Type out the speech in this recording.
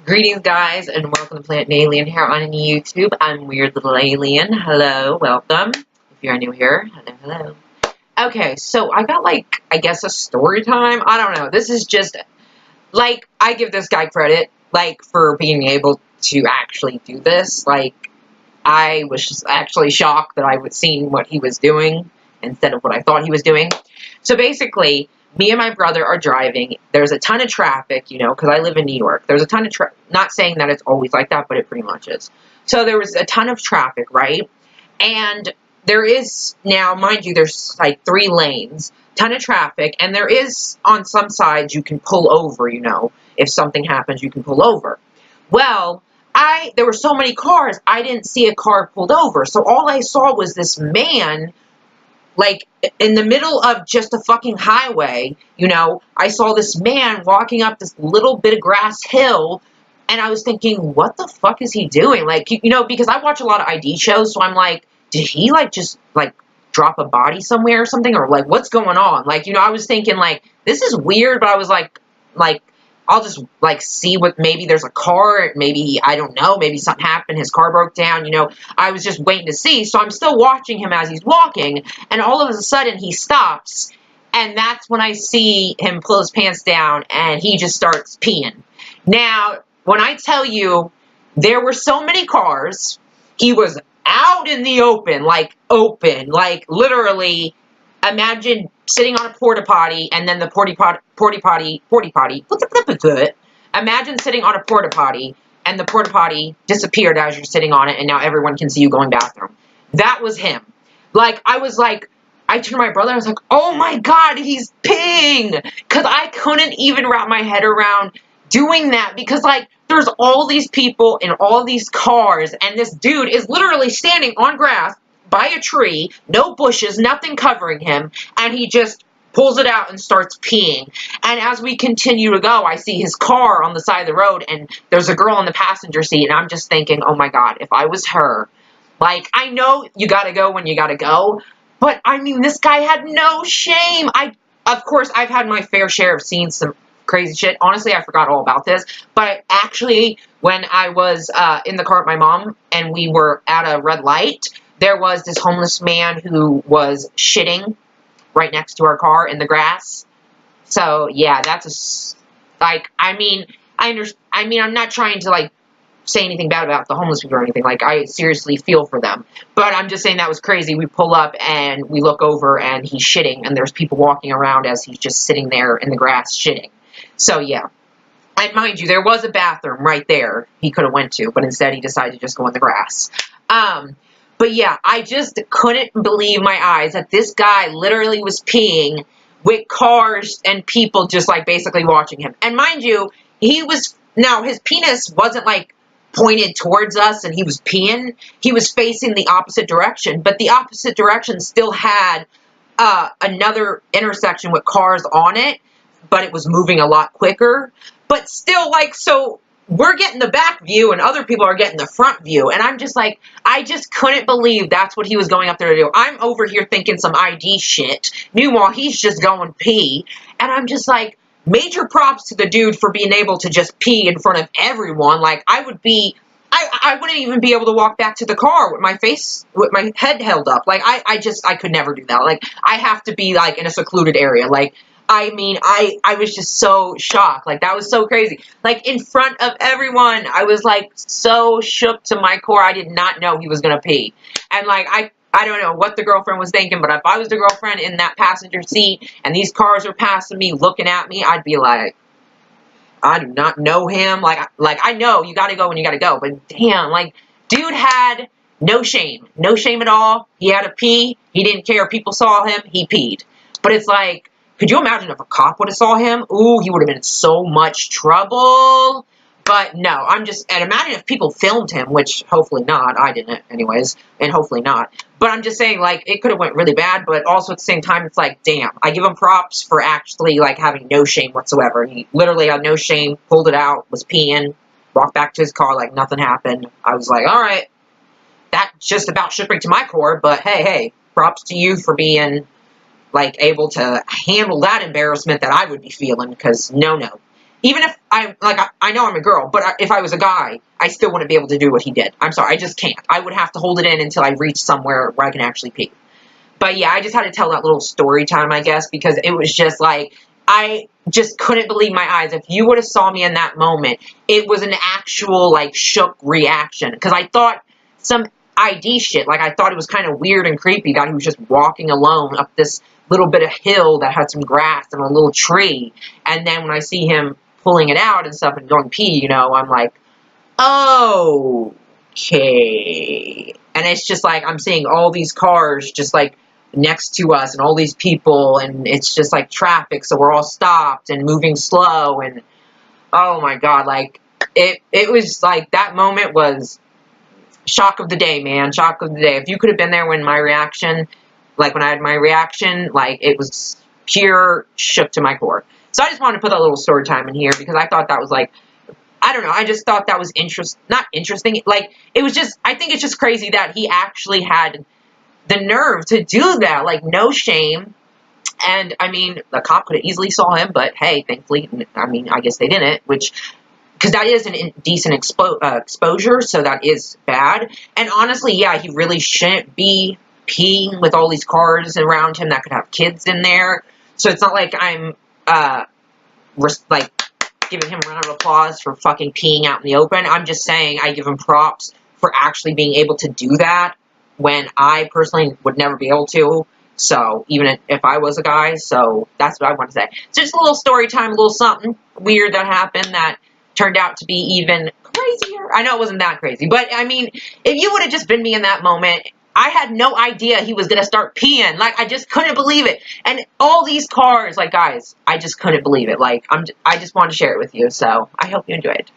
Greetings, guys, and welcome to Planet Alien here on YouTube. I'm Weird Little Alien. Hello, welcome. If you're new here, hello. Okay, so I got, I guess a story time? I don't know. This is just, I give this guy credit, for being able to actually do this. I was just actually shocked that I was seeing what he was doing instead of what I thought he was doing. So basically, me and my brother are driving. There's a ton of traffic, because I live in New York. There's a ton of not saying that it's always like that, but it pretty much is. So there was a ton of traffic, right? And there is now, mind you, there's 3 lanes, ton of traffic, and there is, on some sides, you can pull over, if something happens, you can pull over. Well, there were so many cars, I didn't see a car pulled over. So all I saw was this man, in the middle of just a fucking highway, I saw this man walking up this little bit of grass hill, and I was thinking, what the fuck is he doing? Because I watch a lot of ID shows, so I'm like, did he, just drop a body somewhere or something? Or, what's going on? I was thinking, this is weird, but I was like, I'll just, see what, maybe there's a car, maybe, I don't know, maybe something happened, his car broke down, I was just waiting to see, so I'm still watching him as he's walking, and all of a sudden, he stops, and that's when I see him pull his pants down, and he just starts peeing. Now, when I tell you, there were so many cars, he was out in the open, literally, imagine sitting on a porta potty, and then the porta potty, imagine sitting on a porta potty, and the porta potty disappeared as you're sitting on it, and now everyone can see you going bathroom. That was him. I turned to my brother, I was like, oh my god, he's peeing! Because I couldn't even wrap my head around doing that, because, there's all these people in all these cars, and this dude is literally standing on grass, by a tree, no bushes, nothing covering him, and he just pulls it out and starts peeing. And as we continue to go, I see his car on the side of the road, and there's a girl in the passenger seat, and I'm just thinking, oh my god, if I was her, I know you gotta go when you gotta go, but, I mean, this guy had no shame. Of course, I've had my fair share of seeing some crazy shit. Honestly, I forgot all about this, but actually, when I was in the car with my mom, and we were at a red light, there was this homeless man who was shitting right next to our car in the grass. So, yeah, that's I'm not trying to, say anything bad about the homeless people or anything. I seriously feel for them. But I'm just saying that was crazy. We pull up, and we look over, and he's shitting, and there's people walking around as he's just sitting there in the grass shitting. So, yeah. And mind you, there was a bathroom right there he could have went to, but instead he decided to just go in the grass. But yeah, I just couldn't believe my eyes that this guy literally was peeing with cars and people just basically watching him. And mind you, now his penis wasn't pointed towards us and he was peeing. He was facing the opposite direction, but the opposite direction still had another intersection with cars on it, but it was moving a lot quicker. But still, so we're getting the back view and other people are getting the front view. And I'm just I just couldn't believe that's what he was going up there to do. I'm over here thinking some ID shit. Meanwhile, he's just going pee. And I'm just major props to the dude for being able to just pee in front of everyone. I wouldn't even be able to walk back to the car with my head held up. I could never do that. I have to be in a secluded area. I was just so shocked. That was so crazy. In front of everyone, I was, so shook to my core. I did not know he was gonna pee. And, I don't know what the girlfriend was thinking, but if I was the girlfriend in that passenger seat, and these cars were passing me, looking at me, I'd be like, I do not know him. I know you gotta go when you gotta go, but damn, dude had no shame. No shame at all. He had to pee. He didn't care. People saw him. He peed. But it's could you imagine if a cop would have saw him? Ooh, he would have been in so much trouble. But no, and imagine if people filmed him, which hopefully not. I didn't anyways, and hopefully not. But I'm just saying, it could have went really bad, but also at the same time, it's damn. I give him props for actually, having no shame whatsoever. He literally had no shame, pulled it out, was peeing, walked back to his car like nothing happened. I was like, all right, that just about shook me to my core, but hey, props to you for being able to handle that embarrassment that I would be feeling, because no. Even if I know I'm a girl, but if I was a guy, I still wouldn't be able to do what he did. I'm sorry, I just can't. I would have to hold it in until I reach somewhere where I can actually pee. But yeah, I just had to tell that little story time, I guess, because it was just like, I just couldn't believe my eyes. If you would have saw me in that moment, it was an actual, like, shook reaction. Because I thought some ID shit, like, I thought it was kind of weird and creepy that he was just walking alone up this little bit of hill that had some grass and a little tree. And then when I see him pulling it out and stuff and going pee, you know, I'm like, okay. And it's just like, I'm seeing all these cars just like next to us and all these people, and it's just like traffic, so we're all stopped and moving slow, and oh my god, like it was like, that moment was shock of the day, man. Shock of the day. If you could have been there when my reaction, like when I had my reaction, like it was pure shook to my core. So I just wanted to put that little story time in here because I thought that was like, I don't know, I just thought that was not interesting, like, it was just, I think it's just crazy that he actually had the nerve to do that, like, no shame. And, I mean, the cop could have easily saw him, but hey, thankfully, I mean, I guess they didn't, which, because that is an indecent exposure, so that is bad. And honestly, yeah, he really shouldn't be peeing with all these cars around him that could have kids in there. So it's not like I'm, like, giving him a round of applause for fucking peeing out in the open. I'm just saying I give him props for actually being able to do that when I personally would never be able to. So, even if I was a guy, so that's what I want to say. So just a little story time, a little something weird that happened that turned out to be even crazier. I know it wasn't that crazy, but I mean, if you would have just been me in that moment, I had no idea he was going to start peeing. Like, I just couldn't believe it. And all these cars, like, guys, I just couldn't believe it. Like, I just wanted to share it with you. So, I hope you enjoyed.